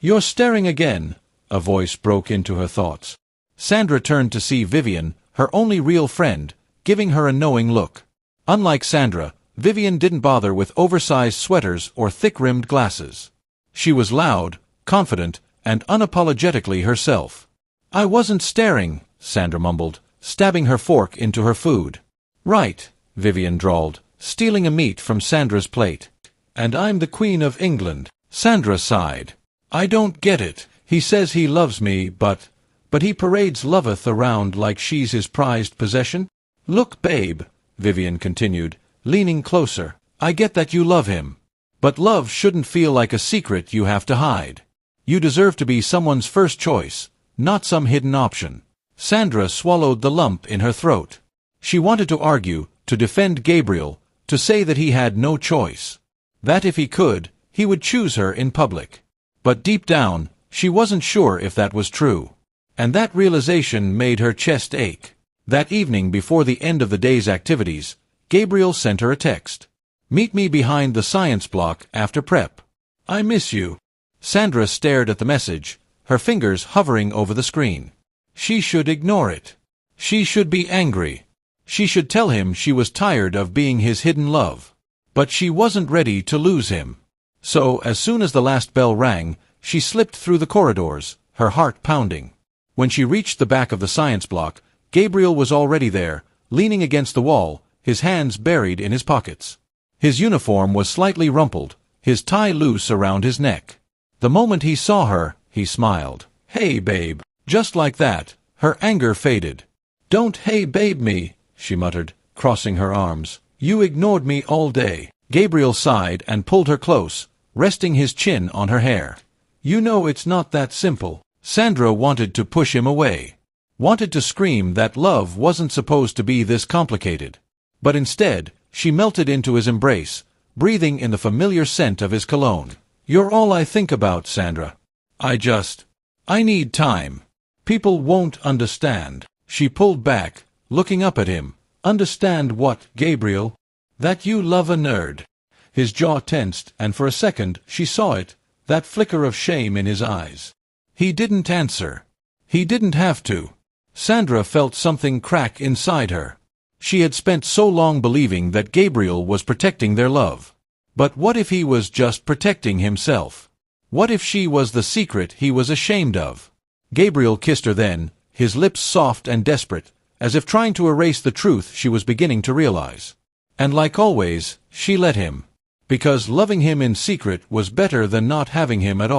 "You're staring again," a voice broke into her thoughts. Sandra turned to see Vivian, her only real friend, giving her a knowing look. Unlike Sandra, Vivian didn't bother with oversized sweaters or thick-rimmed glasses. She was loud, confident, and unapologetically herself. "I wasn't staring," Sandra mumbled, stabbing her fork into her food. "Right," Vivian drawled, stealing a meat from Sandra's plate. "And I'm the Queen of England." Sandra sighed. "I don't get it. He says he loves me, but he parades Loveth around like she's his prized possession." "Look, babe," Vivian continued, leaning closer, "I get that you love him. But love shouldn't feel like a secret you have to hide. You deserve to be someone's first choice, not some hidden option." Sandra swallowed the lump in her throat. She wanted to argue, to defend Gabriel, to say that he had no choice. That if he could, he would choose her in public. But deep down, she wasn't sure if that was true. And that realization made her chest ache. That evening before the end of the day's activities, Gabriel sent her a text. "Meet me behind the science block after prep. I miss you." Sandra stared at the message, her fingers hovering over the screen. She should ignore it. She should be angry. She should tell him she was tired of being his hidden love. But she wasn't ready to lose him. So, as soon as the last bell rang, she slipped through the corridors, her heart pounding. When she reached the back of the science block, Gabriel was already there, leaning against the wall, his hands buried in his pockets. His uniform was slightly rumpled, his tie loose around his neck. The moment he saw her, he smiled. "Hey, babe." Just like that, her anger faded. "Don't hey babe me," she muttered, crossing her arms. "You ignored me all day." Gabriel sighed and pulled her close, resting his chin on her hair. "You know it's not that simple." Sandra wanted to push him away. Wanted to scream that love wasn't supposed to be this complicated. But instead, she melted into his embrace, breathing in the familiar scent of his cologne. "You're all I think about, Sandra. I need time. People won't understand." She pulled back, looking up at him. "Understand what, Gabriel?" "That you love a nerd." His jaw tensed, and for a second she saw it, that flicker of shame in his eyes. He didn't answer. He didn't have to. Sandra felt something crack inside her. She had spent so long believing that Gabriel was protecting their love. But what if he was just protecting himself? What if she was the secret he was ashamed of? Gabriel kissed her then, his lips soft and desperate, as if trying to erase the truth she was beginning to realize. And like always, she let him. Because loving him in secret was better than not having him at all.